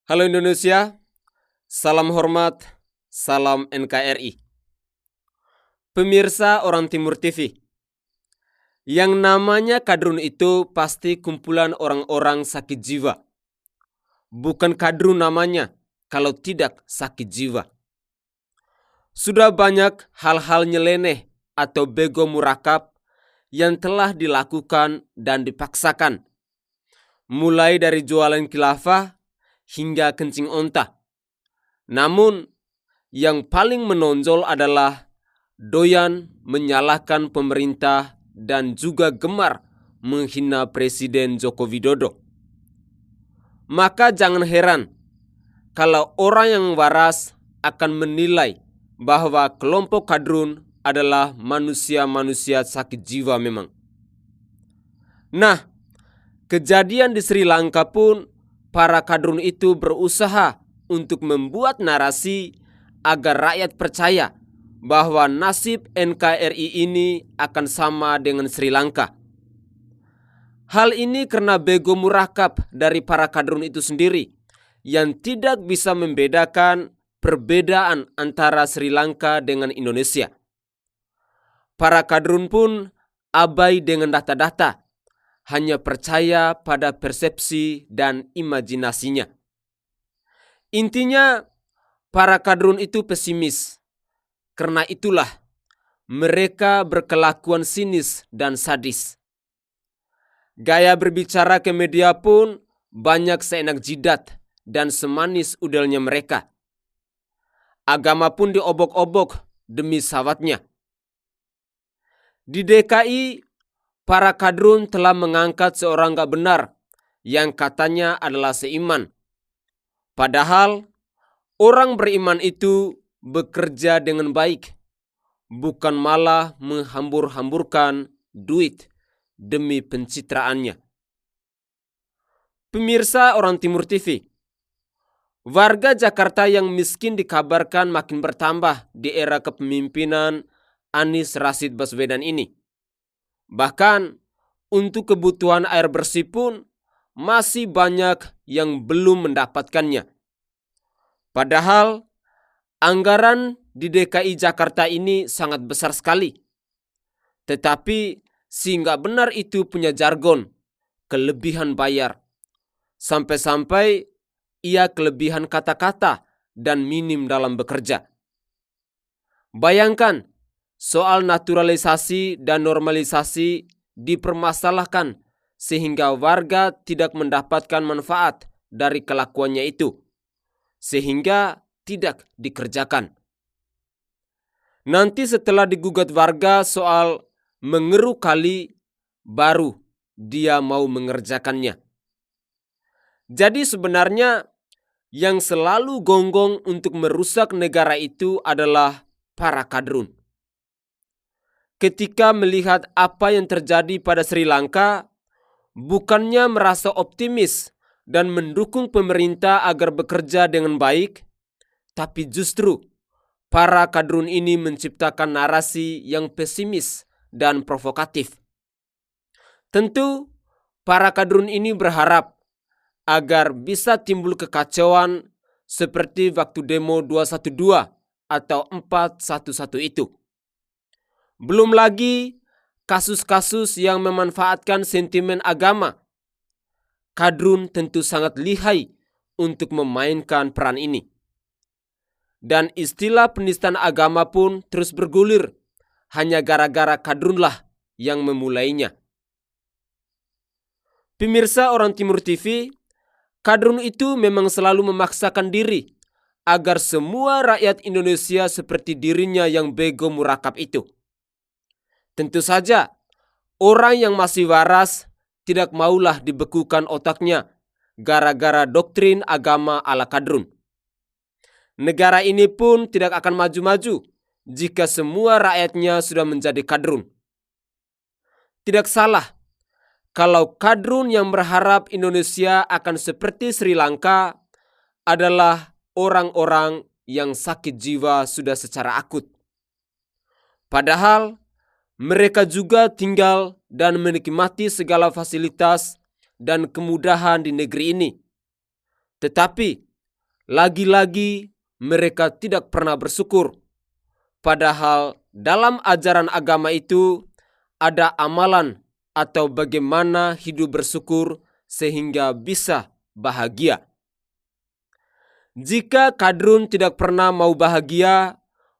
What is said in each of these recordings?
Halo Indonesia, salam hormat, salam NKRI. Pemirsa Orang Timur TV, yang namanya kadrun itu pasti kumpulan orang-orang sakit jiwa. Bukan kadrun namanya kalau tidak sakit jiwa. Sudah banyak hal-hal nyeleneh atau bego murakab yang telah dilakukan dan dipaksakan. Mulai dari jualan khilafah hingga kencing onta. Namun, yang paling menonjol adalah doyan menyalahkan pemerintah dan juga gemar menghina Presiden Joko Widodo. Maka jangan heran kalau orang yang waras akan menilai bahwa kelompok kadrun adalah manusia-manusia sakit jiwa memang. Nah, kejadian di Sri Lanka pun para kadrun itu berusaha untuk membuat narasi agar rakyat percaya bahwa nasib NKRI ini akan sama dengan Sri Lanka. Hal ini karena bego murakab dari para kadrun itu sendiri yang tidak bisa membedakan perbedaan antara Sri Lanka dengan Indonesia. Para kadrun pun abai dengan data-data, hanya percaya pada persepsi dan imajinasinya. Intinya, para kadrun itu pesimis. Karena itulah, mereka berkelakuan sinis dan sadis. Gaya berbicara ke media pun banyak seenak jidat dan semanis udelnya mereka. Agama pun diobok-obok demi sawatnya. Di DKI, para kadrun telah mengangkat seorang gak benar yang katanya adalah seiman. Padahal orang beriman itu bekerja dengan baik, bukan malah menghambur-hamburkan duit demi pencitraannya. Pemirsa Orang Timur TV, warga Jakarta yang miskin dikabarkan makin bertambah di era kepemimpinan Anies Rashid Baswedan ini. Bahkan untuk kebutuhan air bersih pun masih banyak yang belum mendapatkannya. Padahal anggaran di DKI Jakarta ini sangat besar sekali. Tetapi si nggak benar itu punya jargon, kelebihan bayar. Sampai-sampai ia kelebihan kata-kata dan minim dalam bekerja. Bayangkan, soal naturalisasi dan normalisasi dipermasalahkan sehingga warga tidak mendapatkan manfaat dari kelakuannya itu, sehingga tidak dikerjakan. Nanti setelah digugat warga soal mengeruk kali, baru dia mau mengerjakannya. Jadi sebenarnya yang selalu gonggong untuk merusak negara itu adalah para kadrun. Ketika melihat apa yang terjadi pada Sri Lanka, bukannya merasa optimis dan mendukung pemerintah agar bekerja dengan baik, tapi justru para kadrun ini menciptakan narasi yang pesimis dan provokatif. Tentu, para kadrun ini berharap agar bisa timbul kekacauan seperti waktu demo 212 atau 411 itu. Belum lagi kasus-kasus yang memanfaatkan sentimen agama. Kadrun tentu sangat lihai untuk memainkan peran ini. Dan istilah penistaan agama pun terus bergulir hanya gara-gara kadrunlah yang memulainya. Pemirsa Orang Timur TV, kadrun itu memang selalu memaksakan diri agar semua rakyat Indonesia seperti dirinya yang bego murakab itu. Tentu saja, orang yang masih waras tidak maulah dibekukan otaknya gara-gara doktrin agama ala kadrun. Negara ini pun tidak akan maju-maju jika semua rakyatnya sudah menjadi kadrun. Tidak salah kalau kadrun yang berharap Indonesia akan seperti Sri Lanka adalah orang-orang yang sakit jiwa sudah secara akut. Padahal mereka juga tinggal dan menikmati segala fasilitas dan kemudahan di negeri ini. Tetapi Lagi-lagi mereka tidak pernah bersyukur. Padahal dalam ajaran agama itu ada amalan atau bagaimana hidup bersyukur sehingga bisa bahagia. Jika Kadrun tidak pernah mau bahagia,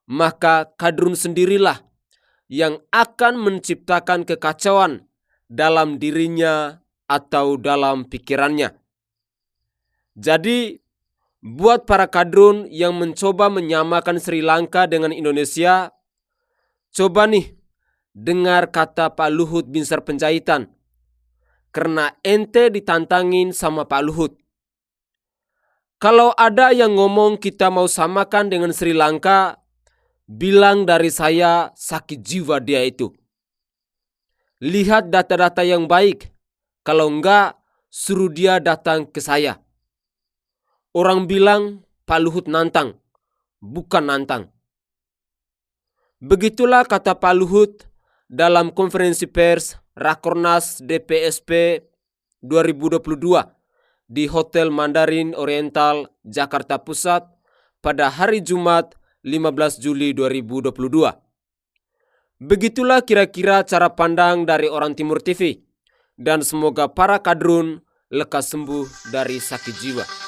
maka Kadrun sendirilah yang akan menciptakan kekacauan dalam dirinya atau dalam pikirannya. Jadi, buat para Kadrun yang mencoba menyamakan Sri Lanka dengan Indonesia, coba nih dengar kata Pak Luhut Binsar Panjaitan. Karena ente ditantangin sama Pak Luhut. Kalau ada yang ngomong kita mau samakan dengan Sri Lanka, bilang dari saya sakit jiwa dia itu. Lihat data-data yang baik. Kalau enggak, suruh dia datang ke saya. Orang bilang Pak Luhut nantang, bukan nantang. Begitulah kata Pak Luhut dalam konferensi pers Rakornas DPSP 2022 di Hotel Mandarin Oriental, Jakarta Pusat pada hari Jumat 15 Juli 2022. Begitulah kira-kira cara pandang dari Orang Timur TV. Dan semoga para Kadrun lekas sembuh dari sakit jiwa.